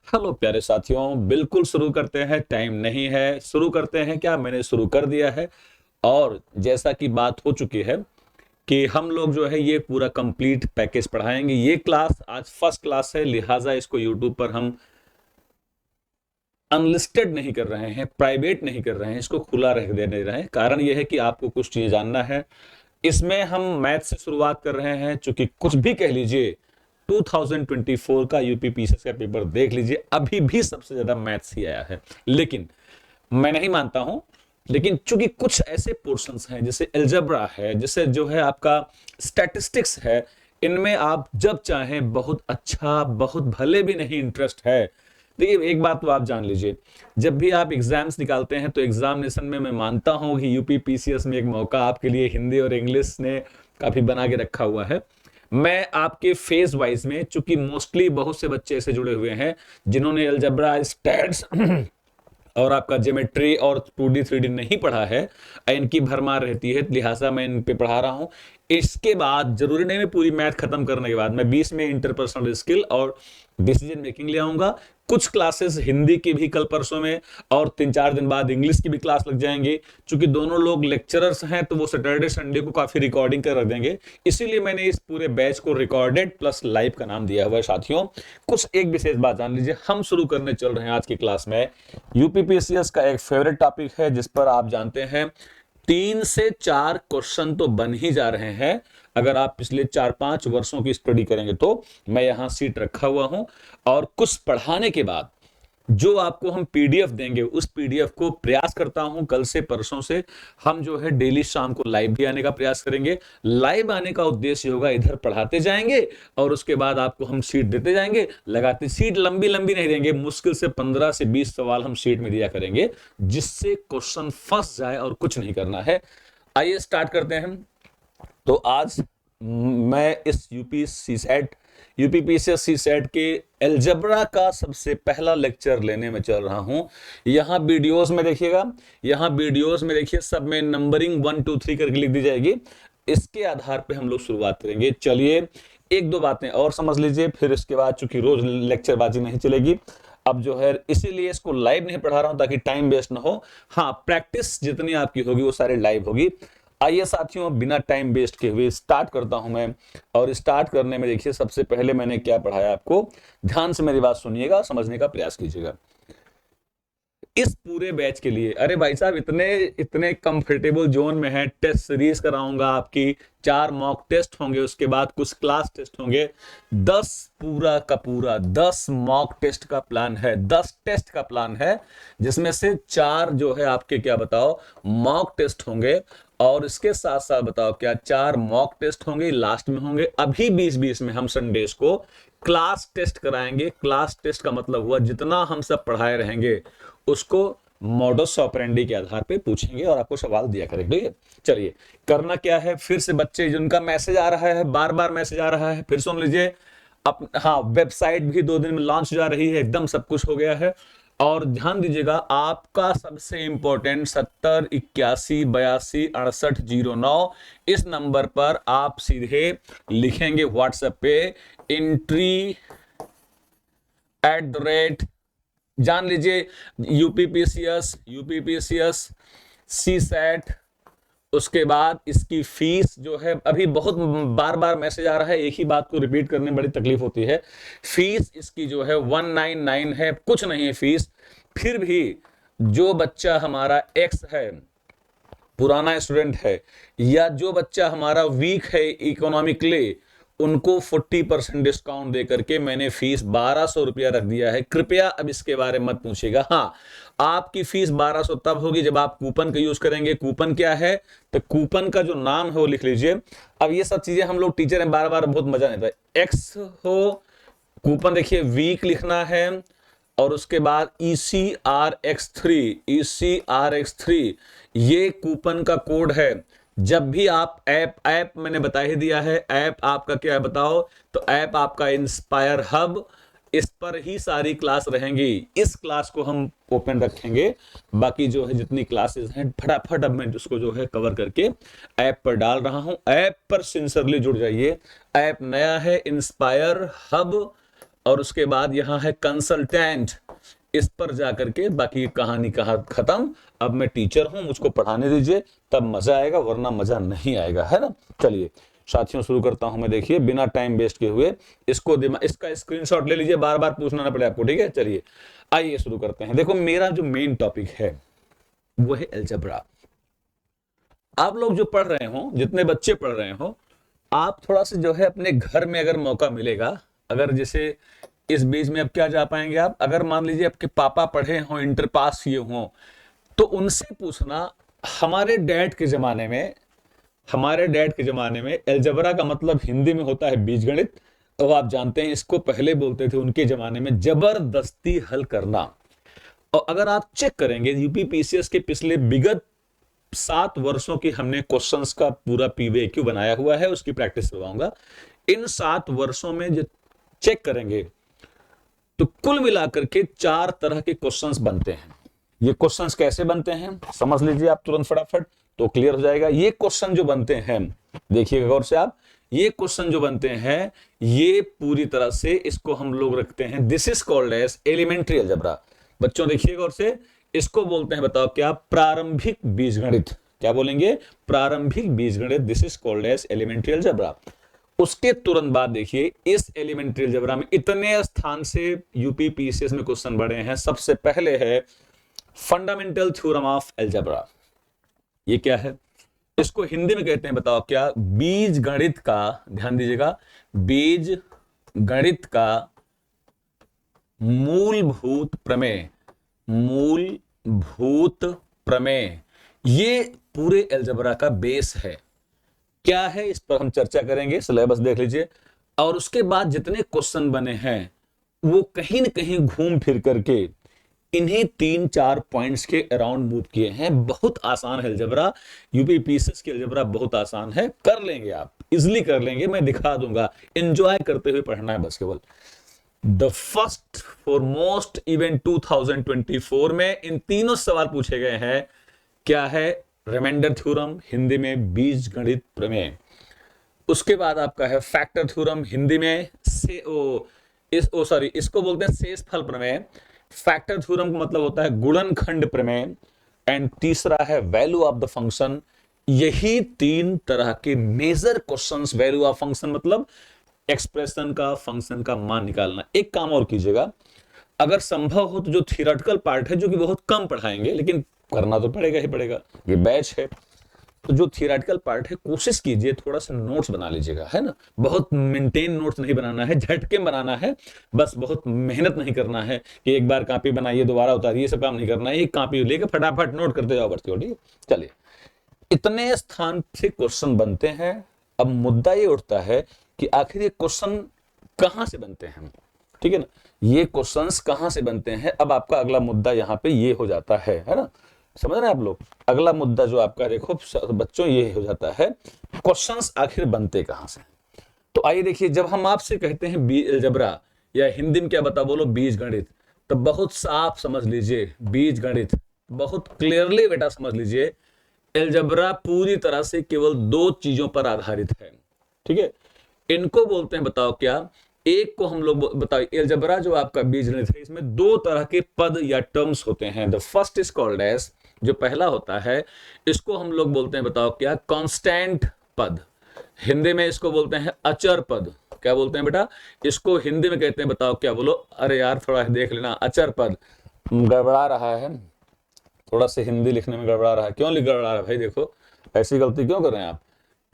Hello प्यारे साथियों, बिल्कुल शुरू करते हैं। टाइम नहीं है, शुरू करते हैं। क्या मैंने शुरू कर दिया है। और जैसा कि बात हो चुकी है कि हम लोग जो है ये पूरा कंप्लीट पैकेज पढ़ाएंगे। ये क्लास आज फर्स्ट क्लास है, लिहाजा इसको यूट्यूब पर हम अनलिस्टेड नहीं कर रहे हैं, प्राइवेट नहीं कर रहे हैं, इसको खुला रख देने रहे हैं। कारण यह है कि आपको कुछ चीज़ जानना है। इसमें हम मैथ से शुरुआत कर रहे हैं, चूंकि कुछ भी कह लीजिए 2024 का यूपी पीसीएस का पेपर देख लीजिए, अभी भी सबसे ज्यादा मैथ्स ही आया है। लेकिन मैं नहीं मानता हूं। लेकिन चूंकि कुछ ऐसे पोर्शंस हैं जैसे एल्जेब्रा है, जैसे जो है आपका स्टैटिस्टिक्स है, इनमें आप जब चाहें बहुत अच्छा, बहुत भले भी नहीं इंटरेस्ट है। देखिए एक बात तो आप जान लीजिए, जब भी आप एग्जाम्स निकालते हैं तो एग्जामिनेशन में मैं मानता हूं कि यूपी पीसीएस में एक मौका आपके लिए हिंदी और इंग्लिश ने काफी बना के रखा हुआ है। मैं आपके फेज वाइज में, चूंकि मोस्टली बहुत से बच्चे ऐसे जुड़े हुए हैं जिन्होंने अलजेब्रा, स्टैट्स और आपका ज्योमेट्री और 2D 3D नहीं पढ़ा है, इनकी भरमार रहती है, लिहाजा मैं इन पे पढ़ा रहा हूं। इसके बाद जरूरी नहीं मैं पूरी मैथ खत्म करने के बाद मैं 20 में इंटरपर्सनल स्किल और डिसीजन मेकिंग ले आऊंगा। कुछ क्लासेस हिंदी की भी कल परसों में, और 3-4 दिन बाद इंग्लिश की भी क्लास लग जाएंगे। चूंकि दोनों लोग लेक्चरर्स हैं तो वो सैटरडे संडे को काफी रिकॉर्डिंग कर रख देंगे, इसीलिए मैंने इस पूरे बैच को रिकॉर्डेड प्लस लाइव का नाम दिया हुआ है। साथियों, कुछ एक विशेष बात जान लीजिए, हम शुरू करने चल रहे हैं आज की क्लास में यूपीपीसीएस का एक फेवरेट टॉपिक है, जिस पर आप जानते हैं 3 से 4 क्वेश्चन तो बन ही जा रहे हैं। अगर आप पिछले 4-5 वर्षों की स्टडी करेंगे तो मैं यहां सीट रखा हुआ हूं, और कुछ पढ़ाने के बाद जो आपको हम पीडीएफ देंगे, उस पीडीएफ को प्रयास करता हूं कल से परसों से हम जो है डेली शाम को लाइव भी आने का प्रयास करेंगे। लाइव आने का उद्देश्य होगा, इधर पढ़ाते जाएंगे और उसके बाद आपको हम सीट देते जाएंगे, लगाते। सीट लंबी लंबी नहीं देंगे, मुश्किल से 15 से 20 सवाल हम सीट में दिया करेंगे, जिससे क्वेश्चन फंस जाए और कुछ नहीं करना है। आइए स्टार्ट करते हैं। तो आज मैं इस यूपीपीसीएस सीसेट के एल्जेब्रा का सबसे पहला लेक्चर लेने में चल रहा हूं। यहां वीडियोस में देखिएगा, यहां वीडियोस में देखिए, सब में नंबरिंग 1 2 3 करके लिख दी जाएगी। इसके आधार पे हम लोग शुरुआत करेंगे। चलिए एक दो बातें और समझ लीजिए, फिर इसके बाद चूंकि रोज लेक्चरबाजी नहीं चलेगी, अब जो है इसीलिए इसको लाइव नहीं पढ़ा रहा हूं ताकि टाइम वेस्ट ना हो। हाँ, प्रैक्टिस जितनी आपकी होगी वो सारी लाइव होगी। आइए साथियों, बिना टाइम वेस्ट किए हुए स्टार्ट करता हूं मैं। और स्टार्ट करने में देखिए, सबसे पहले मैंने क्या पढ़ाया आपको, ध्यान से मेरी बात सुनिएगा, समझने का प्रयास कीजिएगा। इस पूरे बैच के लिए, अरे भाई साहब, इतने इतने कंफर्टेबल जोन में है। टेस्ट सीरीज कराऊंगा आपकी, 4 मॉक टेस्ट होंगे, उसके बाद कुछ क्लास टेस्ट होंगे। 10 पूरा का पूरा 10 मॉक टेस्ट का प्लान है, 10 टेस्ट का प्लान है, जिसमें से 4 जो है आपके क्या बताओ मॉक टेस्ट होंगे। और इसके साथ साथ बताओ क्या 4 मॉक टेस्ट होंगे, लास्ट में होंगे। अभी 20-20 में हम संडेज को क्लास टेस्ट कराएंगे। क्लास टेस्ट का मतलब हुआ जितना हम सब पढ़ाए रहेंगे उसको मॉडस ऑपरेंडी के आधार पे पूछेंगे और आपको सवाल दिया करेंगे। ठीक है, चलिए करना क्या है। फिर से बच्चे जिनका मैसेज आ रहा है, बार बार मैसेज आ रहा है, फिर सुन लीजिए। हाँ, वेबसाइट भी 2 दिन में लॉन्च जा रही है, एकदम सब कुछ हो गया है। और ध्यान दीजिएगा, आपका सबसे इंपॉर्टेंट 7081826809, इस नंबर पर आप सीधे लिखेंगे व्हाट्सएप पे एंट्री @ जान लीजिए यूपीपीसीएस सीसेट। उसके बाद इसकी फीस जो है, अभी बहुत बार बार मैसेज आ रहा है, एक ही बात को रिपीट करने में बड़ी तकलीफ होती है। फीस इसकी जो है 199 है, कुछ नहीं है फीस। फिर भी जो बच्चा हमारा एक्स है, पुराना स्टूडेंट है, या जो बच्चा हमारा वीक है इकोनॉमिकली, उनको 40% डिस्काउंट दे करके मैंने फीस 1200 रुपया रख दिया है। कृपया अब इसके बारे में मत पूछिएगा। हाँ, आपकी फीस 1200 तब होगी जब आप कूपन का यूज करेंगे। कूपन क्या है, तो कूपन का जो नाम है वो लिख लीजिए। अब ये सब चीजें हम लोग टीचर हैं, बार बार बहुत मजा नहीं आता। एक्स हो, कूपन देखिए वीक लिखना है, और उसके बाद ECRX3 ये कूपन का कोड है। जब भी आप ऐप मैंने बता ही दिया है, ऐप आपका क्या है बताओ, तो ऐप आपका इंस्पायर हब, इस पर ही सारी क्लास रहेंगी। इस क्लास को हम ओपन रखेंगे, बाकी जो है जितनी क्लासेस हैं फटाफट अब मैं उसको जो है कवर करके ऐप पर डाल रहा हूं। ऐप पर सिंसियरली जुड़ जाइए। ऐप नया है, इंस्पायर हब, और उसके बाद यहाँ है कंसल्टेंट, इस पर जाकर के बाकी कहानी कहाँ खत्म। अब मैं टीचर हूं, मुझको पढ़ाने दीजिए, तब मजा आएगा, वरना मजा नहीं आएगा, है ना। चलिए साथियों शुरू करता हूं मैं। देखिए बिना टाइम वेस्ट किए हुए इसको इसका स्क्रीनशॉट ले लीजिए, बार बार पूछना ना पड़े आपको, ठीक है। चलिए आइए शुरू करते हैं। देखो मेरा जो मेन टॉपिक है वो है अलजेब्रा। आप लोग जो पढ़ रहे हो, जितने बच्चे पढ़ रहे हो, आप थोड़ा सा जो है अपने घर में अगर मौका मिलेगा, अगर जैसे इस बीच में अब क्या जा पाएंगे आप, अगर मान लीजिए आपके पापा पढ़े हो, इंटर पास किए हो, तो उनसे पूछना हमारे डैड के जमाने में, हमारे डैड के जमाने में अलजेब्रा का मतलब हिंदी में होता है बीजगणित। तो आप जानते हैं इसको पहले बोलते थे उनके जमाने में जबरदस्ती हल करना। और अगर आप चेक करेंगे यूपी पीसीएस के पिछले विगत 7 वर्षों की हमने क्वेश्चंस का पूरा पीवीक्यू बनाया हुआ है, उसकी प्रैक्टिस करवाऊंगा। इन 7 वर्षों में जो चेक करेंगे तो कुल मिलाकर के 4 तरह के क्वेश्चंस बनते हैं। ये क्वेश्चंस कैसे बनते हैं समझ लीजिए आप तुरंत फटाफट, तो क्लियर हो जाएगा। ये क्वेश्चन जो बनते हैं, देखिएगा गौर से आप, ये क्वेश्चन जो बनते हैं ये पूरी तरह से इसको हम लोग रखते हैं, this is called as elementary algebra. बच्चों देखिएगा गौर से, इसको बोलते हैं, बताओ क्या, प्रारंभिक बीजगणित। क्या बोलेंगे, प्रारंभिक बीजगणित, this is called as elementary algebra. उसके तुरंत बाद देखिए इस एलिमेंट्री अलजेब्रा में इतने स्थान से यूपी पीसीएस में क्वेश्चन बढ़े हैं। सबसे पहले है फंडामेंटल थ्योरम ऑफ अलजेब्रा। ये क्या है, इसको हिंदी में कहते हैं, बताओ क्या, बीज गणित का, ध्यान दीजिएगा, बीज गणित का मूलभूत प्रमेय, मूलभूत प्रमेय, ये पूरे अलजेब्रा का बेस है। क्या है इस पर हम चर्चा करेंगे, सिलेबस देख लीजिए। और उसके बाद जितने क्वेश्चन बने हैं वो कहीं न कहीं घूम फिर करके इन्हीं 3-4 पॉइंट्स के अराउंड मूव किए हैं। बहुत आसान है अलजेब्रा, यूपी पीसीएस की अलजेब्रा बहुत आसान है, कर लेंगे आप, इजिली कर लेंगे, मैं दिखा दूंगा, एंजॉय करते हुए पढ़ना है बस केवल। द फर्स्ट फॉरमोस्ट इवेंट 2024 में इन तीनों सवाल पूछे गए हैं। क्या है, रिमाइंडर थ्योरम, हिंदी में बीज गणित प्रमेय। उसके बाद आपका है फैक्टर थ्योरम, हिंदी में इसको बोलते हैं शेषफल प्रमेय। फैक्टर थ्योरम का मतलब होता है गुणनखंड प्रमेय। एंड तीसरा है वैल्यू ऑफ द फंक्शन। यही 3 तरह के major questions, value of function मतलब एक्सप्रेशन का, फंक्शन का मान निकालना। एक काम और कीजिएगा, अगर संभव हो तो जो थियोरेटिकल पार्ट है, जो कि बहुत कम पढ़ाएंगे लेकिन करना तो पड़ेगा ही पड़ेगा, ये बैच है, तो जो थियोरेटिकल पार्ट है कोशिश कीजिए थोड़ा सा नोट्स बना लीजिएगा, है ना। बहुत मेंटेन नोट्स नहीं बनाना है, झटके बनाना है, बस बहुत मेहनत नहीं करना है कि एक बार कॉपी बनाइए दोबारा उतारिए, ये सब काम नहीं करना है। एक कॉपी लेके फटाफट नोट करते जाओ, बढ़ती हो, ठीक है। चलिए, इतने स्थान से क्वेश्चन बनते हैं। अब मुद्दा ये उठता है कि आखिर ये क्वेश्चन कहां से बनते हैं, ठीक है ना, ये क्वेश्चंस कहां से बनते हैं। अब आपका अगला मुद्दा यहां पे ये हो जाता है ना, समझ रहे हैं आप लोग। अगला मुद्दा जो आपका देखो बच्चों ये हो जाता है, क्वेश्चंस आखिर बनते कहां से। तो आइए देखिए, जब हम आपसे कहते हैं अलजेब्रा या हिंदी में क्या बता बोलो बीज गणित, तो बहुत साफ समझ लीजिए, बीज गणित बहुत क्लियरली बेटा समझ लीजिए, अलजेब्रा पूरी तरह से केवल 2 चीजों पर आधारित है, ठीक है। इनको बोलते हैं, बताओ क्या, एक को हम लोग बताओ अलजेब्रा जो आपका बीजगणित है, इसमें 2 तरह के पद या टर्म्स होते हैं। The first is called as, जो पहला होता है इसको हम लोग बोलते हैं, बताओ क्या, कांस्टेंट पद। हिंदी में इसको बोलते हैं अचर पद। क्या बोलते हैं बेटा, इसको हिंदी में कहते हैं, बताओ क्या बोलो, अरे यार थोड़ा देख लेना, अचर पद। गड़बड़ा रहा है, थोड़ा सा हिंदी लिखने में गड़बड़ा रहा है। क्यों गड़बड़ा रहा है भाई, देखो ऐसी गलती क्यों कर रहे हैं आप।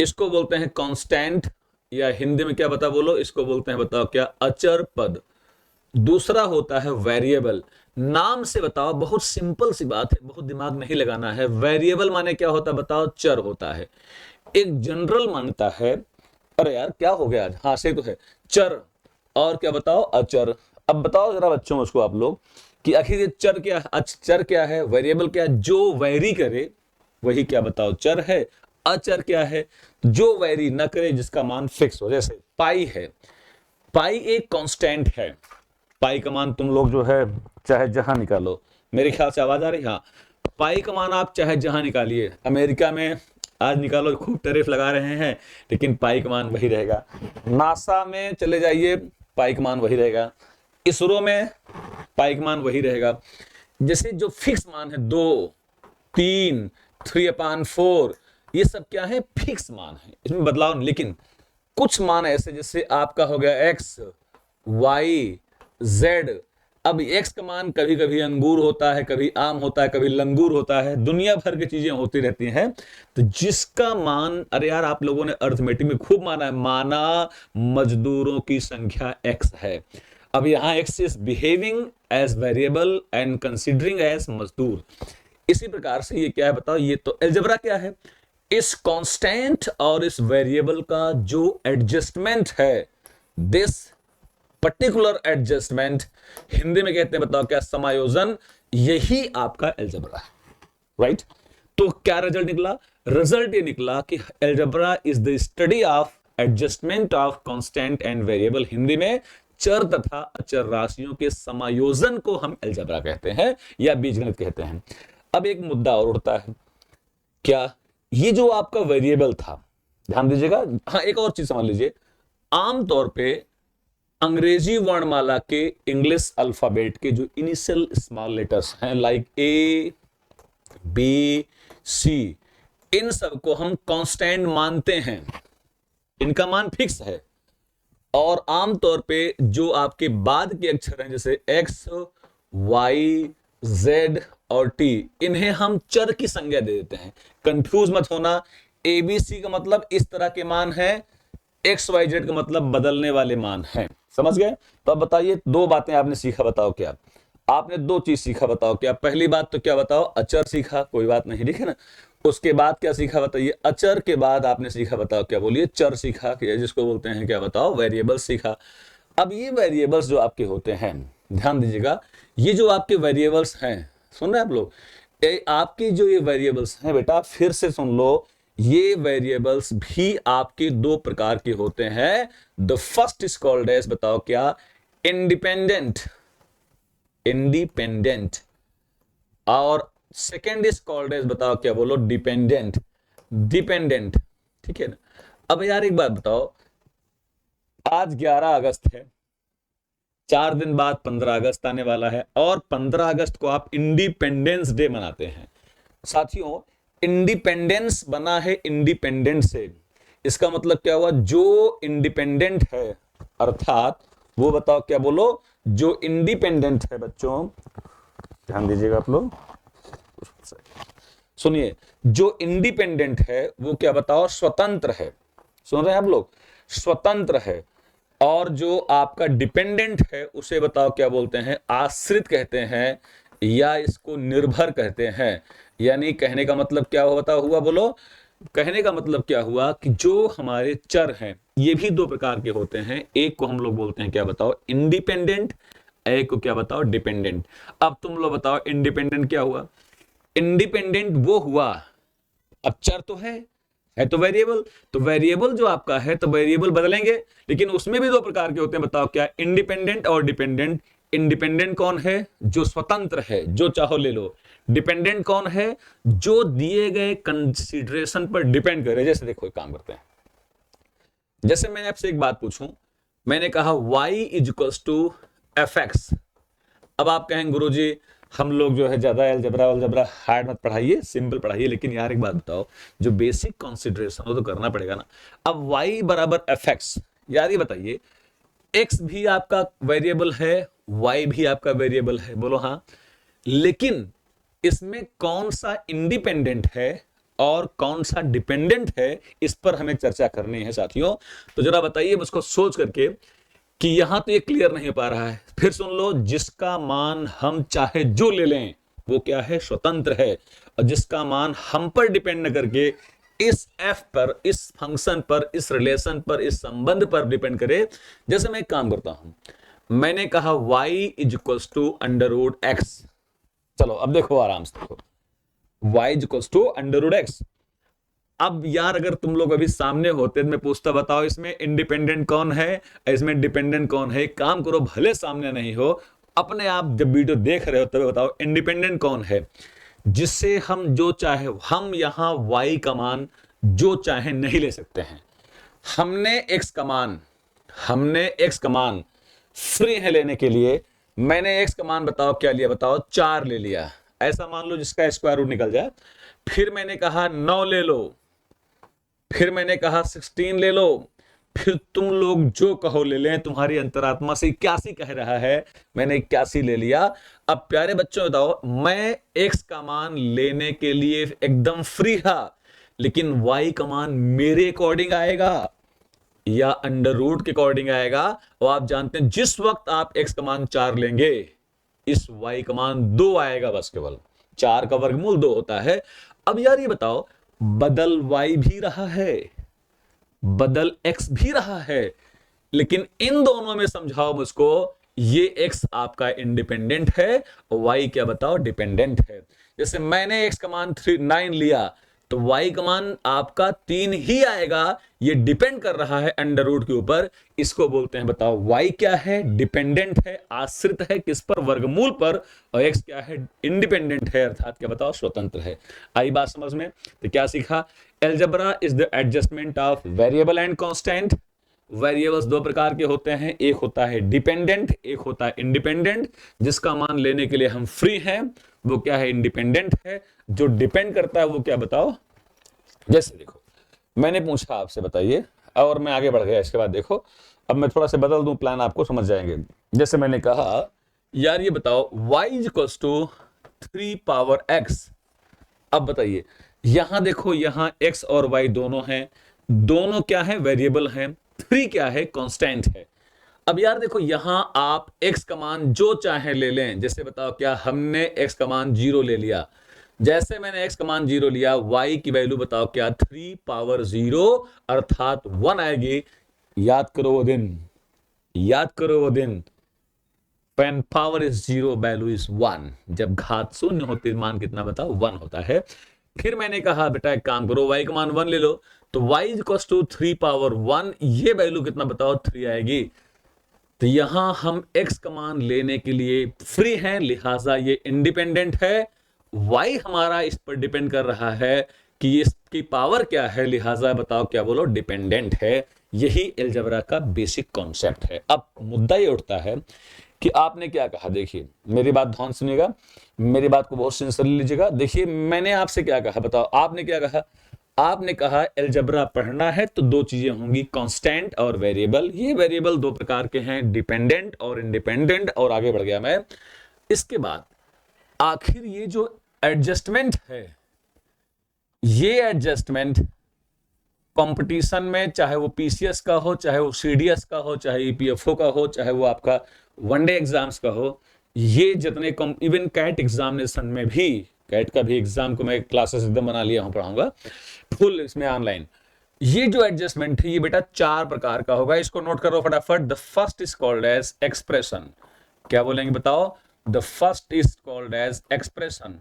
इसको बोलते हैं कांस्टेंट, या हिंदी में क्या बता बोलो, इसको बोलते हैं, बताओ क्या, अचर पद। दूसरा होता है वेरिएबल। नाम से बताओ, बहुत सिंपल सी बात है, बहुत दिमाग नहीं लगाना है। वेरिएबल माने क्या होता है, बताओ, चर होता है। एक जनरल मानता है, अरे यार क्या हो गया आज, हाँ से तो है, चर और क्या बताओ, अचर। अब बताओ जरा बच्चों उसको आप लोग कि आखिर ये चर क्या है, चर क्या है, वेरिएबल क्या है, जो वैरी करे वही क्या बताओ चर है। अचर क्या है, जो वैरी न करे, जिसका मान फिक्स हो। जैसे पाई है, पाई एक कांस्टेंट है, पाई का मान तुम लोग जो है चाहे जहां निकालो, मेरे ख्याल से आवाज आ रही है, हाँ, पाई का मान आप चाहे जहां निकालिए, अमेरिका में आज निकालो, खूब टैरिफ लगा रहे हैं, लेकिन पाई का मान वही रहेगा। नासा में चले जाइए, पाई का मान वही रहेगा। इस रो में पाई का मान वही रहेगा। जैसे जो फिक्स मान है 2, 3, 3/4, ये सब क्या है, फिक्स मान है, इसमें बदलाव नहीं। लेकिन कुछ मान ऐसे, जैसे आपका हो गया x, y, z। अब x का मान कभी कभी अंगूर होता है, कभी आम होता है, कभी लंगूर होता है, दुनिया भर की चीजें होती रहती हैं। तो जिसका मान, अरे यार आप लोगों ने अर्थमेटिक में खूब माना है, माना मजदूरों की संख्या x है। अब यहां x is behaving as variable and considering as मजदूर। इसी प्रकार से ये क्या है बताओ, ये तो अलजेब्रा क्या है, इस कांस्टेंट और इस वेरिएबल का जो एडजस्टमेंट है, दिस पर्टिकुलर एडजस्टमेंट, हिंदी में कहते हैं बताओ क्या, समायोजन, यही आपका अलजेब्रा है, राइट। तो क्या रिजल्ट निकला, रिजल्ट ये निकला कि algebra is the study of adjustment of constant and variable. Hindi में चर तथा अचर राशियों के समायोजन को हम अलजेब्रा कहते हैं या बीजगणित कहते हैं। अब एक मुद्दा और उठता है, क्या ये जो आपका वेरिएबल था, ध्यान दीजिएगा, हाँ एक और चीज समझ लीजिए, आमतौर पे अंग्रेजी वर्णमाला के इंग्लिश अल्फाबेट के जो इनिशियल स्मॉल लेटर्स हैं, लाइक ए, बी, सी, इन सबको हम कांस्टेंट मानते हैं, इनका मान फिक्स है। और आमतौर पे जो आपके बाद के अक्षर हैं, जैसे एक्स, वाई, जेड और टी, इन्हें हम चर की संज्ञा दे देते हैं। कंफ्यूज मत होना, एबीसी का मतलब इस तरह के मान है, एक्स वाई जेड का मतलब बदलने वाले मान हैं, समझ गए। तो अब बताइए, दो बातें आपने सीखा, बताओ क्या, आपने दो चीज सीखा, बताओ क्या। पहली बात तो क्या बताओ, अचर सीखा, कोई बात नहीं, ठीक है ना। उसके बाद क्या सीखा बताइए, अचर के बाद आपने सीखा, बताओ क्या, बोलिए, चर सीखा, जिसको बोलते हैं क्या बताओ, वेरिएबल सीखा। अब ये वेरिएबल्स जो आपके होते हैं, ध्यान दीजिएगा, ये जो आपके वेरिएबल्स हैं, सुन रहे हैं आप लोग, आपकी जो ये वेरिएबल्स हैं बेटा, फिर से सुन लो, ये वेरिएबल्स भी आपके दो प्रकार के होते हैं। The first is called as, बताओ क्या, इंडिपेंडेंट, इंडिपेंडेंट, और सेकेंड इज कॉल्ड एज, बताओ क्या, बोलो, डिपेंडेंट, डिपेंडेंट, ठीक है ना। अब यार एक बात बताओ, आज 11 अगस्त है, 4 दिन बाद 15 अगस्त आने वाला है, और 15 अगस्त को आप इंडिपेंडेंस डे मनाते हैं। साथियों, इंडिपेंडेंस बना है इंडिपेंडेंट से, इसका मतलब क्या हुआ, जो इंडिपेंडेंट है, अर्थात वो, बताओ क्या, बोलो, जो इंडिपेंडेंट है, बच्चों ध्यान दीजिएगा आप लोग, सुनिए, जो इंडिपेंडेंट है वो क्या बताओ, स्वतंत्र है, सुन रहे हैं आप लोग, स्वतंत्र है। और जो आपका डिपेंडेंट है उसे बताओ क्या बोलते हैं, आश्रित कहते हैं, या इसको निर्भर कहते हैं। यानी कहने का मतलब क्या हुआ, बोलो, कहने का मतलब क्या हुआ कि जो हमारे चर हैं ये भी दो प्रकार के होते हैं, एक को हम लोग बोलते हैं क्या बताओ, इंडिपेंडेंट, एक को क्या बताओ, डिपेंडेंट। अब तुम लोग बताओ, इंडिपेंडेंट क्या हुआ, इंडिपेंडेंट वो हुआ, अब चर तो है तो वेरिएबल, तो वेरिएबल जो आपका है तो वेरिएबल बदलेंगे, लेकिन उसमें भी दो प्रकार के होते हैं, बताओ क्या, इंडिपेंडेंट और डिपेंडेंट। इंडिपेंडेंट कौन है, जो स्वतंत्र है, जो चाहो ले लो। डिपेंडेंट कौन है, जो दिए गए कंसीडरेशन पर डिपेंड करे। जैसे देखो, एक काम करते हैं, जैसे मैंने आपसे एक बात पूछूं, मैंने कहा y is equals to F X. अब आप कहेंगे गुरुजी हम लोग जो है ज्यादा अलजेब्रा हार्ड मत पढ़ाइए, सिंपल पढ़ाइए, लेकिन यार एक बात बताओ, जो बेसिक कंसीडरेशन वो तो करना पड़ेगा ना। अब y बराबर एफ एक्स, यार ये बताइए, x भी आपका वेरिएबल है, y भी आपका वेरिएबल है, बोलो हाँ, लेकिन इसमें कौन सा इंडिपेंडेंट है और कौन सा डिपेंडेंट है, इस पर हमें चर्चा करनी है साथियों। तो जरा बताइए मुझको सोच करके कि यहां तो ये क्लियर नहीं हो पा रहा है। फिर सुन लो, जिसका मान हम चाहे जो ले लें वो क्या है, स्वतंत्र है, और जिसका मान हम पर डिपेंड न करके इस f पर, इस फंक्शन पर, इस रिलेशन पर, इस संबंध पर डिपेंड करे। जैसे मैं एक काम करता हूं, मैंने कहा y is equals to under root X. चलो अब देखो, आराम से देखो, y is equals to under root X. अब यार अगर तुम लोग अभी सामने होते तो मैं पूछता, बताओ इसमें इंडिपेंडेंट कौन है, इसमें डिपेंडेंट कौन है। एक काम करो, भले सामने नहीं हो, अपने आप जब वीडियो देख रहे हो तब बताओ इंडिपेंडेंट कौन है, जिससे हम जो चाहे, हम यहां y का मान जो चाहे नहीं ले सकते हैं। हमने x का मान फ्री है लेने के लिए। मैंने एक्स का मान बताओ क्या लिया, बताओ 4 ले लिया, ऐसा मान लो जिसका स्क्वायर रूट निकल जाए। फिर मैंने कहा 9 ले लो, फिर मैंने कहा 16 ले लो, फिर तुम लोग जो कहो ले लें, तुम्हारी अंतरात्मा से 81 कह रहा है, मैंने 81 ले लिया। अब प्यारे बच्चों बताओ, मैं एक्स का मान लेने के लिए एकदम फ्री था, लेकिन वाई का मान मेरे अकॉर्डिंग आएगा या अंडर रूट के अकॉर्डिंग आएगा। और आप जानते हैं जिस वक्त आप एक्स का मान 4 लेंगे, इस वाई का मान 2 आएगा, बस केवल 4 का वर्गमूल 2 होता है। अब यार ये बताओ, बदल वाई भी रहा है, बदल एक्स भी रहा है, लेकिन इन दोनों में समझाओ मुझको, ये एक्स आपका इंडिपेंडेंट है और वाई क्या बताओ डिपेंडेंट है। जैसे मैंने एक्स का मान 9 लिया, तो वाई का मान आपका 3 ही आएगा, ये डिपेंड कर रहा है अंडर रूट के ऊपर। इसको बोलते हैं बताओ वाई क्या है, डिपेंडेंट है, आश्रित है किस पर, वर्गमूल पर। और एक्स क्या है, इंडिपेंडेंट है, अर्थात क्या बताओ स्वतंत्र है। आई बात समझ में? तो क्या सीखा, algebra is the adjustment of variable and constant. Variables 2 प्रकार के होते हैं, एक होता है डिपेंडेंट, एक होता है इंडिपेंडेंट। जिसका मान लेने के लिए हम फ्री हैं वो क्या है, इंडिपेंडेंट है। जो डिपेंड करता है वो क्या बताओ, जैसे देखो मैंने पूछा आपसे बताइए, और मैं आगे बढ़ गया, इसके बाद देखो अब मैं थोड़ा सा बदल दूं प्लान, आपको समझ जाएंगे। जैसे मैंने कहा यार ये बताओ y equals to 3 power x। अब बताइए यहां देखो, यहां x और y दोनों हैं, दोनों क्या है, वेरिएबल हैं, 3 क्या है, कांस्टेंट है। अब यार देखो यहां आप x का मान जो चाहे ले लें। जैसे बताओ क्या, हमने x का मान 0 ले लिया, जैसे मैंने x का मान 0 लिया, y की वैल्यू बताओ क्या, 3 पावर 0 अर्थात 1 आएगी। याद करो वो दिन, याद करो वो दिन, when power is 0 value is 1। जब घात शून्य होती है मान कितना बताओ, 1 होता है। फिर मैंने कहा बेटा एक काम करो, y का मान 1 ले लो, तो y इक्वल्स टू 3 पावर 1, ये वैल्यू कितना बताओ, 3 आएगी। तो यहां हम x का मान लेने के लिए फ्री हैं, लिहाजा ये इंडिपेंडेंट है। y हमारा इस पर डिपेंड कर रहा है कि इसकी पावर क्या है, लिहाजा बताओ क्या बोलो, डिपेंडेंट है। यही अलजेब्रा का बेसिक कॉन्सेप्ट है। अब मुद्दा ये उठता है कि आपने क्या कहा, देखिए मेरी बात ध्यान सुनिएगा, मेरी बात को बहुत सिंसियरली लीजिएगा। देखिए मैंने आपसे क्या कहा बताओ, आपने क्या कहा, आपने कहा अलजेब्रा पढ़ना है तो 2 चीजें होंगी, कांस्टेंट और वेरिएबल। ये वेरिएबल 2 प्रकार के हैं, डिपेंडेंट और इंडिपेंडेंट। और आगे बढ़ गया मैं, इसके बाद आखिर ये जो एडजस्टमेंट है, ये एडजस्टमेंट कंपटीशन में, चाहे वो पीसीएस का हो, चाहे वो सीडीएस का हो, चाहे ईपीएफओ का हो, चाहे वो आपका वनडे एग्जाम्स का हो, ये जितने इवन कैट एग्जामिनेशन में भी, कैट का भी एग्जाम को मैं क्लासेस एकदम बना लिया हूं, पढ़ाऊंगा फुल इसमें ऑनलाइन। ये जो एडजस्टमेंट है ये बेटा 4 प्रकार का होगा, इसको नोट करो फटाफट। The first is called as expression. क्या बोलेंगे बताओ, the first is called as expression,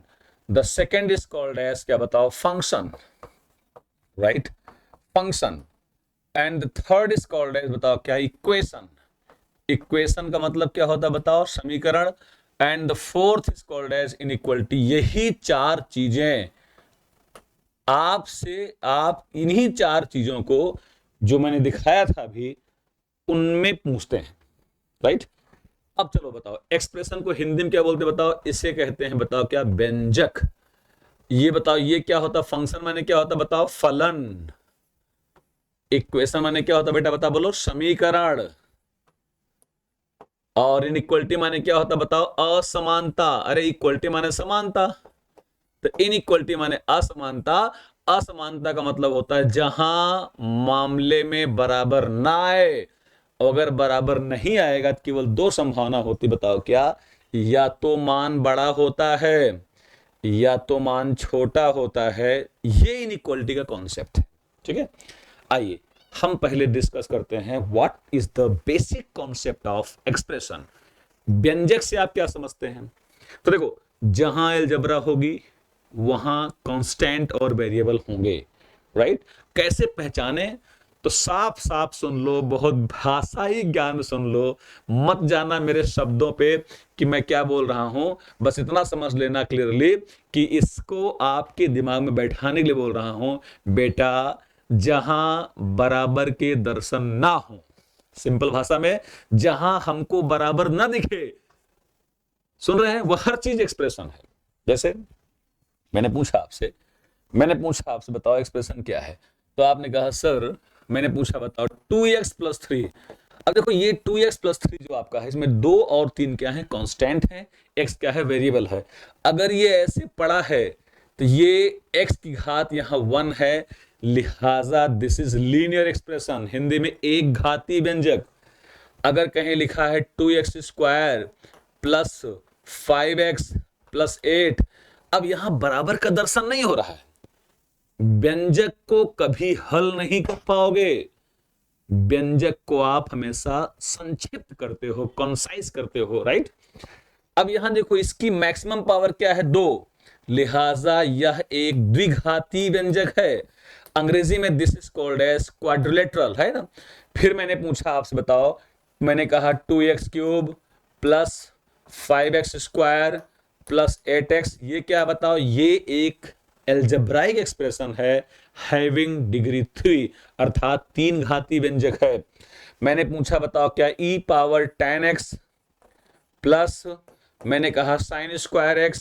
the second is called as क्या बताओ, function, right, function. And the third is called as बताओ क्या, इक्वेशन। इक्वेशन का मतलब क्या होता है बताओ, समीकरण। And the fourth is called as inequality. यही 4 चीजें आपसे, आप इन्हीं 4 चीजों को जो मैंने दिखाया था अभी उनमें पूछते हैं, राइट। अब चलो बताओ एक्सप्रेशन को हिंदी में क्या बोलते बताओ, इसे कहते हैं बताओ क्या, व्यंजक। ये बताओ ये क्या होता, फंक्शन माने क्या होता बताओ, फलन। इक्वेशन माने क्या होता बेटा बता बोलो, समीकरण। और इनइक्वलिटी माने क्या होता बताओ, असमानता। अरे इक्वलिटी माने समानता, तो इनइक्वलिटी माने असमानता। असमानता का मतलब होता है जहां मामले में बराबर ना आए। अगर बराबर नहीं आएगा तो केवल 2 संभावना होती, बताओ क्या, या तो मान बड़ा होता है या तो मान छोटा होता है। ये इनइक्वलिटी का कॉन्सेप्ट है, ठीक है। आइए हम पहले डिस्कस करते हैं what is the basic concept of expression. व्यंजक से आप क्या समझते हैं, तो देखो जहां अलजेब्रा होगी वहां कांस्टेंट और वेरिएबल होंगे, राइट। कैसे पहचाने, तो साफ साफ सुन लो, बहुत भाषाई ज्ञान में सुन लो, मत जाना मेरे शब्दों पे कि मैं क्या बोल रहा हूं, बस इतना समझ लेना क्लियरली कि इसको आपके दिमाग में बैठाने के लिए बोल रहा हूं। बेटा जहां बराबर के दर्शन ना हो, सिंपल भाषा में जहां हमको बराबर ना दिखे, सुन रहे हैं, वो हर चीज एक्सप्रेशन है। जैसे मैंने पूछा आपसे बताओ एक्सप्रेशन क्या है, तो आपने कहा सर, मैंने पूछा बताओ 2x प्लस 3। अब देखो ये 2x प्लस 3 जो आपका है, इसमें 2 और 3 क्या है, कांस्टेंट है, x क्या है, वेरिएबल है। अगर ये ऐसे पड़ा है तो ये x की घात यहाँ 1 है, लिहाजा this is linear expression, Hindi में एक घाती व्यंजक। अगर कहीं लिखा है 2x square plus 5x plus 8, अब यहां बराबर का दर्शन नहीं हो रहा है, व्यंजक को कभी हल नहीं कर पाओगे, व्यंजक को आप हमेशा संक्षिप्त करते हो, कंसाइज करते हो, राइट। अब यहां देखो इसकी मैक्सिमम पावर क्या है, 2, लिहाजा यह एक द्विघाती व्यंजक है। अंग्रेजी में this is called as quadrilateral, है ना। फिर मैंने पूछा आपसे बताओ, मैंने कहा 2x cube plus 5x square plus 8x, ये क्या बताओ, ये एक एल्जेब्राइक एक्सप्रेशन है हैविंग डिग्री 3, अर्थात 3 घाती व्यंजक है। मैंने पूछा बताओ क्या e पावर 10x प्लस मैंने कहा साइन स्क्वायर x,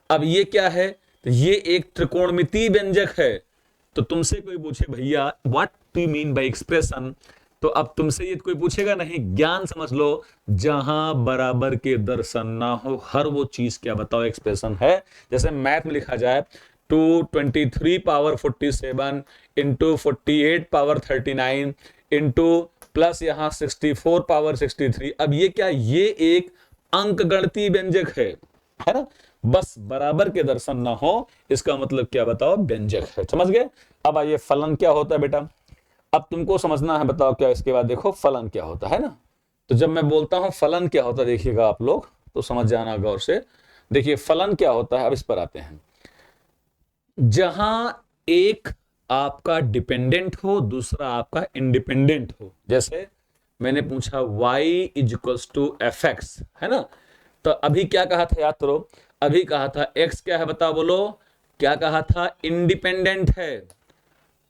अब ये क्या है, तो ये एक त्रिकोणमितीय व्यंजक है। तो तुमसे कोई पूछे भैया what do you mean by expression, तो अब तुमसे ये कोई पूछेगा नहीं, ज्ञान समझ लो, जहां बराबर के दर्शन ना हो हर वो चीज क्या बताओ एक्सप्रेशन है। जैसे मैथ में लिखा जाए 223 power 47 into 48 power 39 into plus यहां 64 पावर 63, अब ये क्या, ये एक अंक गणितीय व्यंजक है ना। बस बराबर के दर्शन ना हो इसका मतलब क्या बताओ, व्यंजक है, समझ गए। अब आइए फलन क्या होता है बेटा, अब तुमको समझना है, बताओ क्या, इसके बाद देखो फलन क्या होता है ना। तो जब मैं बोलता हूं फलन क्या होता है, देखिएगा आप लोग तो समझ जाना गौर से। देखिए फलन क्या होता है, अब इस पर आते हैं। जहां एक आपका डिपेंडेंट हो, दूसरा आपका इंडिपेंडेंट हो। जैसे मैंने पूछा y is equals to F X, है ना। तो अभी क्या कहा था याद करो, अभी कहा था x क्या है बताओ, बोलो क्या कहा था, इंडिपेंडेंट है।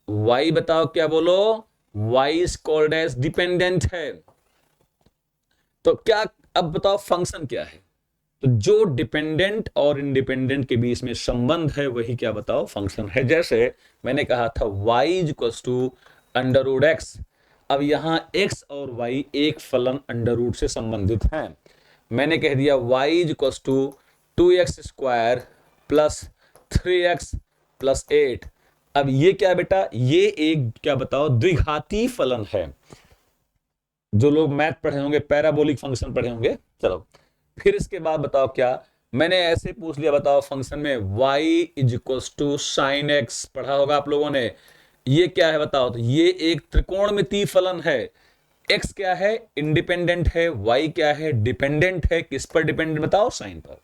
y बताओ क्या, बोलो y is called age dependent है। तो क्या, अब बताओ फंक्शन क्या है, तो जो डिपेंडेंट और इंडिपेंडेंट के बीच में संबंध है वही क्या बताओ फंक्शन है। जैसे मैंने कहा था y is equals to under root X, अब यहां x और y एक फलन अंडर रूट से संबंधित हैं। मैंने कह दिया y is equals to 2x square plus 3x plus 8, अब ये क्या बेटा, ये एक क्या बताओ द्विघाती फलन है। जो लोग मैथ पढ़े होंगे, पैराबोलिक फंक्शन पढ़े होंगे। चलो फिर इसके बाद बताओ क्या, मैंने ऐसे पूछ लिया बताओ फंक्शन में y is equals to sine X, पढ़ा होगा आप लोगों ने, ये क्या है बताओ, तो ये एक त्रिकोणमितीय फलन है। x क्या है, इंडिपेंडेंट है, y क्या है, डिपेंडेंट है, किस पर डिपेंडेंट बताओ, साइन पर,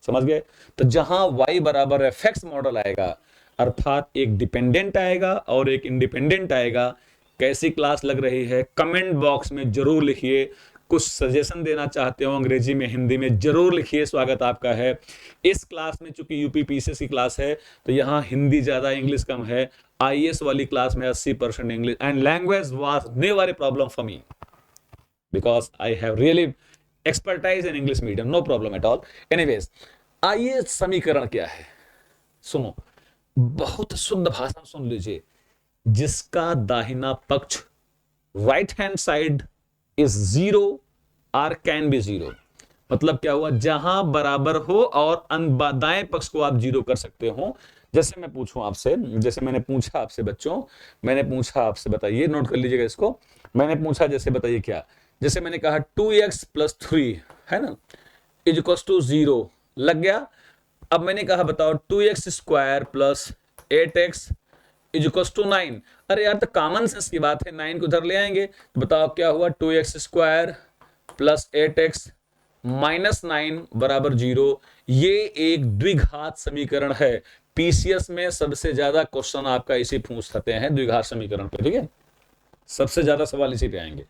समझ गए। तो जहां y बराबर fx मॉडल आएगा, अर्थात एक डिपेंडेंट आएगा और एक इंडिपेंडेंट आएगा। कैसी क्लास लग रही है कमेंट बॉक्स में जरूर लिखिए, कुछ सजेशन देना चाहते हो अंग्रेजी में हिंदी में जरूर लिखिए, स्वागत आपका है। इस क्लास में चूंकि यूपीपीसीएस की क्लास है तो यहाँ हिंदी ज्यादा इंग्लिश कम है, आईएएस वाली क्लास में 80% English, and language was never a problem for me because I have really expertise in English medium, no problem at all. Anyways, आइए समीकरण क्या है, सुनो, बहुत शुद्ध भाषा सुन लीजिए। जिसका दाहिना पक्ष राइट हैंड साइड इज 0 और कैन बी 0, मतलब क्या हुआ, जहां बराबर हो और दाएं पक्ष को आप 0 कर सकते हो। जैसे मैं पूछूं आपसे, जैसे मैंने पूछा आपसे बच्चों, मैंने पूछा आपसे, बताइए नोट कर लीजिएगा इसको, मैंने पूछा जैसे बताइए क्या, जैसे मैंने कहा 2x प्लस 3 है ना इज इक्वल टू 0, लग गया। अब मैंने कहा बताओ 2x square plus 8x is equal to 9, अरे यार तो कॉमन सेंस की बात है, 9 को उधर ले आएंगे, तो बताओ क्या हुआ, 2x square plus 8x minus 9 बराबर 0। ये एक द्विघात समीकरण है। पीसीएस में सबसे ज्यादा क्वेश्चन आपका इसी पूछते हैं, द्विघात समीकरण पे, ठीक है, सबसे ज्यादा सवाल इसी पे आएंगे।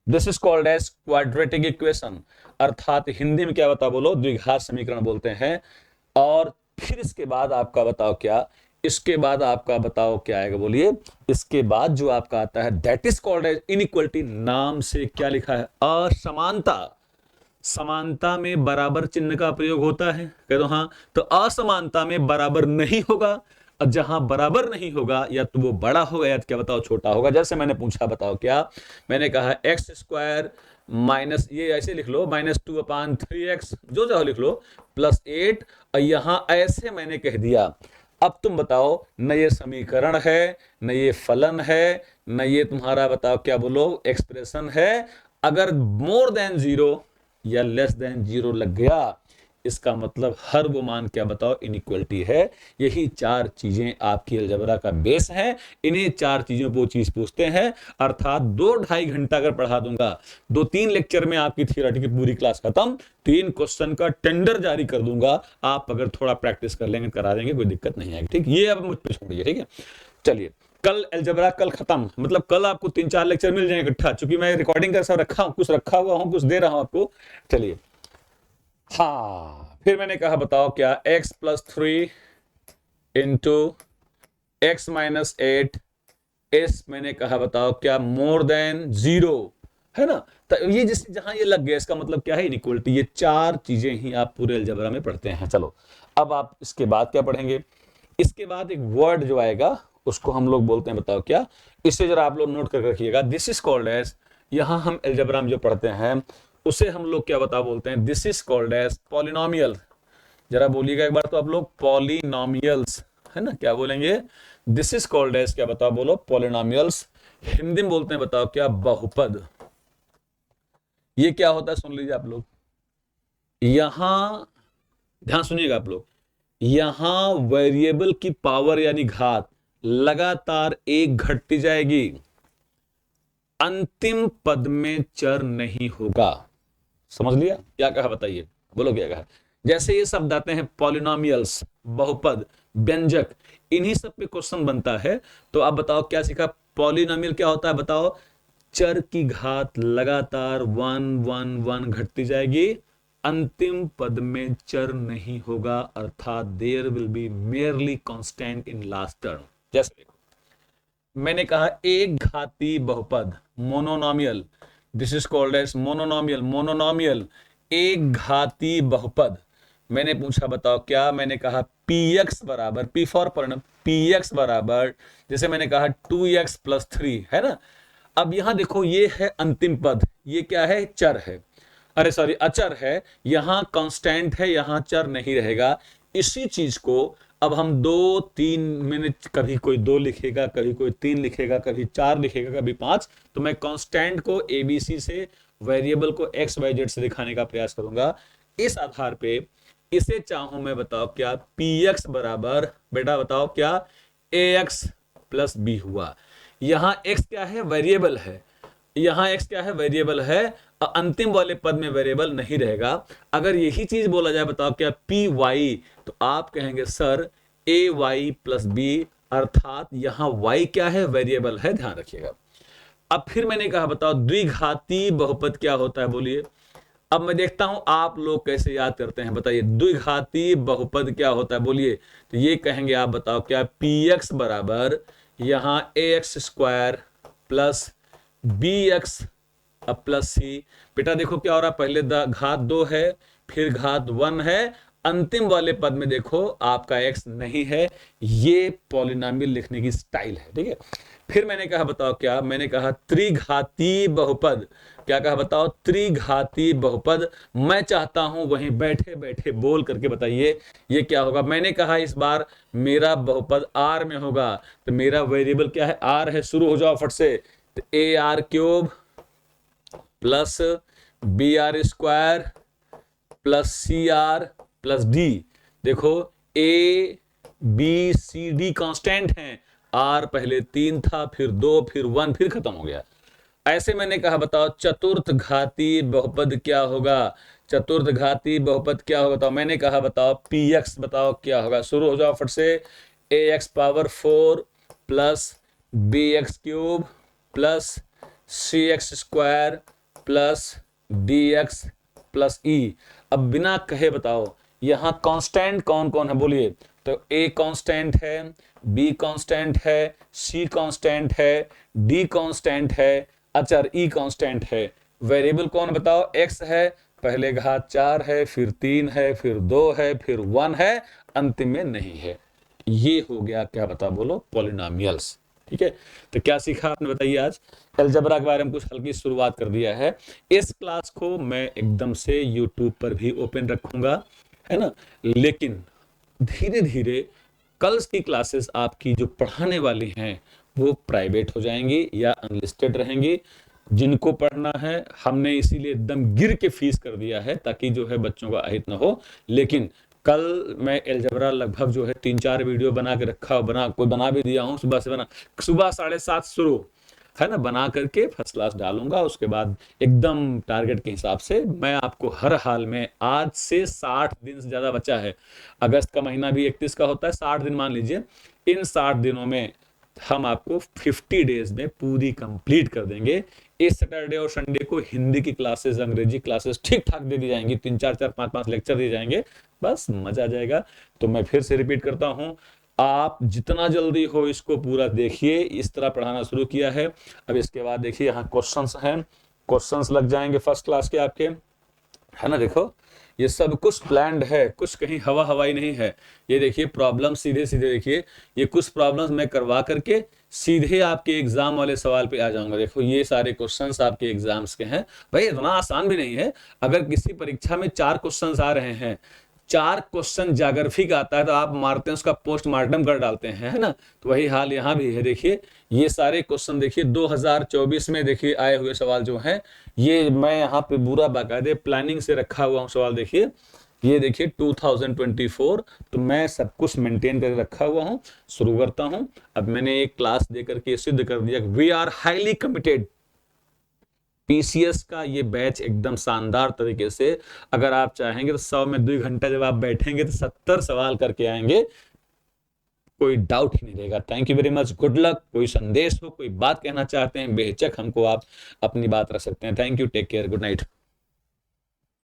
This is called as quadratic equation, अर्थात हिंदी में क्या बता बोलो, द्विघात समीकरण बोलते हैं। और फिर इसके बाद आपका बताओ क्या, इसके बाद आपका बताओ क्या आएगा, बोलिए। इसके बाद जो आपका आता है that is called as inequality. नाम से क्या लिखा है, असमानता। समानता में बराबर चिन्ह का प्रयोग होता है, कह दो हाँ। तो असमानता में बराबर नहीं होगा, और जहां बराबर नहीं होगा या तो वो बड़ा होगा या तो क्या बताओ छोटा होगा। जैसे मैंने पूछा बताओ क्या, मैंने कहा एक्स स्क्वायर माइनस, ये ऐसे लिख लो -2/3x, जो चाहो लिख लो, +8, और यहां ऐसे मैंने कह दिया। अब तुम बताओ, न ये समीकरण है, न ये फलन है, न ये तुम्हारा बताओ क्या बोलो एक्सप्रेशन है। अगर मोर देन 0 या लेस देन 0 लग गया, इसका मतलब हर वो मान क्या बताओ इनइक्वलिटी है। यही चार चीजें आपकी अलजबरा का बेस है। इन्हीं चार चीजों पर वो चीज पूछते हैं। अर्थात 2-2.5 घंटा अगर पढ़ा दूंगा, 2-3 लेक्चर में आपकी थियोरेटिक की पूरी क्लास खत्म, 3 क्वेश्चन का टेंडर जारी कर दूंगा। आप अगर थोड़ा प्रैक्टिस कर लेंगे, करा देंगे, कोई दिक्कत नहीं आएगी। ठीक, ये अब मुझ पर छोड़िए। ठीक है, चलिए, कल अलजबरा कल खत्म, मतलब कल आपको 3-4 लेक्चर मिल जाएंगे इकट्ठा, चूंकि मैं रिकॉर्डिंग का सब रखा हूं, कुछ रखा हुआ हूं, कुछ दे रहा हूं आपको। चलिए, हाँ, फिर मैंने कहा बताओ क्या, x+3 इंटू x-8 इस, मैंने कहा बताओ क्या, मोर देन 0 है ना। तो ये जिस जहां ये लग गया, इसका मतलब क्या है, इनइक्वलिटी। ये चार चीजें ही आप पूरे अलजबरा में पढ़ते हैं। चलो, अब आप इसके बाद क्या पढ़ेंगे, इसके बाद एक वर्ड जो आएगा उसको हम लोग बोलते हैं बताओ क्या। इसे जरा आप लोग नोट कर रखिएगा, दिस इज कॉल्ड एज, यहां हम अलजबरा में जो पढ़ते हैं उसे हम लोग क्या बता बोलते हैं, this is called as polynomial. जरा बोलिएगा एक बार तो आप लोग, पॉलिनोमियल्स, है ना, क्या बोलेंगे, दिस इज कॉल्ड एज क्या बताओ बोलो, पॉलिनोमियल्स। हिंदी में बोलते हैं बताओ क्या, बहुपद। ये क्या होता है सुन लीजिए आप लोग, यहां ध्यान सुनिएगा आप लोग, यहां वेरिएबल की पावर यानी घात लगातार एक घटती जाएगी, अंतिम पद में चर नहीं होगा। समझ लिया क्या कहा, बताइए, बोलो क्या कहा। जैसे ये शब्द आते हैं पॉलिनोमियल्स, बहुपद, व्यंजक, इन्हीं सब पे क्वेश्चन बनता है। तो आप बताओ क्या सीखा, पॉलिनोमियल क्या होता है बताओ, चर की घात लगातार 1 1 1 घटती जाएगी, अंतिम पद में चर नहीं होगा, अर्थात there will be merely constant in last term. जैसे देखो, मैंने कहा एक घाती बहुपद, mononomial, this is called as mononomial. Mononomial एक घाती बहुपद। मैंने पूछा बताओ क्या, मैंने कहा px बराबर, p फॉर पॉलिनोमियल, px बराबर, जैसे मैंने कहा 2x+3 है ना। अब यहां देखो, ये है अंतिम पद, ये क्या है, चर है, अरे सॉरी अचर है, यहां कांस्टेंट है, यहां चर नहीं रहेगा। इसी चीज को अब हम 2-3 मिनट, कभी कोई 2 लिखेगा, कभी कोई 3 लिखेगा, कभी 4 लिखेगा, कभी 5, तो मैं कांस्टेंट को एबीसी से, वेरिएबल को एक्स वाई जेड से दिखाने का प्रयास करूंगा। इस आधार पे इसे चाहूं मैं बताओ क्या, पी एक्स बराबर, बेटा बताओ क्या, ए एक्स प्लस बी हुआ। यहां एक्स क्या है, वेरिएबल है, यहां एक्स क्या है, वेरिएबल है, अंतिम वाले पद में वेरिएबल नहीं रहेगा। अगर यही चीज बोला जाए बताओ क्या, पी वाई, तो आप कहेंगे सर ए वाई प्लस बी, अर्थात यहां वाई क्या है, वेरिएबल है, ध्यान रखिएगा। अब फिर मैंने कहा बताओ द्विघाती बहुपद क्या होता है, बोलिए। अब मैं देखता हूं आप लोग कैसे याद करते हैं, बताइए द्विघाती बहुपद क्या होता है, बोलिए। तो ये कहेंगे आप बताओ क्या, पी एक्स बराबर, यहां A X square plus B X plus C. बेटा देखो क्या हो रहा है, पहले घात 2 है, फिर घात 1 है, अंतिम वाले पद में देखो आपका x नहीं है। ये पॉलिनोमियल लिखने की स्टाइल है, ठीक है। फिर मैंने कहा बताओ क्या, मैंने कहा त्रिघाती बहुपद, क्या कहा बताओ, त्रिघाती बहुपद। मैं चाहता हूं वहीं बैठे बैठे बोल करके बताइए ये क्या होगा। मैंने कहा इस बार मेरा बहुपद r में होगा, तो मेरा वेरिएबल क्या है, r है। शुरू हो जाओ फट से, तो A R cube plus B R square plus C R plus D. देखो A B C D constant हैं, आर पहले 3 था, फिर 2, फिर 1, फिर खत्म हो गया। ऐसे मैंने कहा बताओ चतुर्थ घाती बहुपद क्या होगा, चतुर्थ घाती बहुपद क्या होगा, तो मैंने कहा बताओ पी एक्स बताओ क्या होगा। शुरू हो जाओ फट से, A X power 4 plus B X cube plus C X square plus D X plus E. अब बिना कहे बताओ यहां कांस्टेंट कौन कौन है, बोलिए। तो ए कांस्टेंट है, बी कांस्टेंट है, सी कांस्टेंट है, डी कांस्टेंट है, अचर ई कांस्टेंट है। वेरिएबल कौन बताओ? एक्स है, पहले घात 4 है, फिर 3 है, फिर 2 है, फिर 1 है, अंतिम में नहीं है। ये हो गया क्या बता बोलो? पॉलिनोमियल्स। ठीक है, तो क्या सीखा आपने बताइए आज? अलजेब्रा के बारे में कुछ हल्की शुरुआत कर दिया है। इस क्लास को मैं एकदम से यूट्यूब पर भी ओपन रखूंगा, है ना, लेकिन धीरे धीरे कल की क्लासेस आपकी जो पढ़ाने वाली हैं वो प्राइवेट हो जाएंगी या अनलिस्टेड रहेंगी। जिनको पढ़ना है हमने इसीलिए एकदम गिर के फीस कर दिया है ताकि जो है बच्चों का अहित ना हो। लेकिन कल मैं अलजेब्रा लगभग जो है 3-4 वीडियो बना के रखा, कोई बना भी दिया हूँ, सुबह 7:30 शुरू, है ना, बना करके फर्स्ट क्लास डालूंगा। उसके बाद एकदम टारगेट के हिसाब से मैं आपको हर हाल में, आज से 60 दिन से ज्यादा बचा है, अगस्त का महीना भी 31 का होता है, 60 दिन मान लीजिए, इन 60 दिनों में हम आपको 50 डेज में पूरी कंप्लीट कर देंगे। इस सैटरडे और संडे को हिंदी की क्लासेस, अंग्रेजी क्लासेस ठीक ठाक दे दी जाएंगी, 3-4, 5-5 लेक्चर दिए जाएंगे, बस मजा आ जाएगा। तो मैं फिर से रिपीट करता हूं, आप जितना जल्दी हो इसको पूरा देखिए। इस तरह पढ़ाना शुरू किया है। अब इसके बाद देखिए यहाँ क्वेश्चंस हैं, क्वेश्चंस लग जाएंगे फर्स्ट क्लास के आपके, है ना। देखो ये सब कुछ प्लान्ड है, कुछ कहीं हवा हवाई नहीं है। ये देखिए प्रॉब्लम सीधे सीधे, देखिए ये कुछ प्रॉब्लम्स मैं करवा करके सीधे आपके एग्जाम वाले सवाल पे आ जाऊंगा। देखो ये सारे क्वेश्चंस आपके एग्जाम्स के हैं। भाई इतना आसान भी नहीं है। अगर किसी परीक्षा में 4 क्वेश्चंस आ रहे हैं, 4 क्वेश्चन ज्योग्राफी का आता है तो आप मारते हैं उसका पोस्टमार्टम कर डालते हैं, है ना। तो वही हाल यहाँ भी है। देखिए ये सारे क्वेश्चन देखिए 2024 में देखिए आए हुए सवाल जो हैं, ये मैं यहाँ पे पूरा बाकायदे प्लानिंग से रखा हुआ हूँ सवाल। देखिए ये देखिए 2024, तो मैं सब कुछ मेंटेन करके रखा हुआ हूँ। शुरू करता हूँ। अब मैंने एक क्लास दे करके सिद्ध कर दिया, we are highly committed. PCS का ये बैच एकदम शानदार तरीके से, अगर आप चाहेंगे तो 100 में 2 घंटा जब आप बैठेंगे तो 70 सवाल करके आएंगे, कोई डाउट ही नहीं रहेगा। Thank you very much, good luck. कोई संदेश हो, कोई बात कहना चाहते हैं, बेहिचक हमको आप अपनी बात रख सकते हैं। Thank you, take care, good night.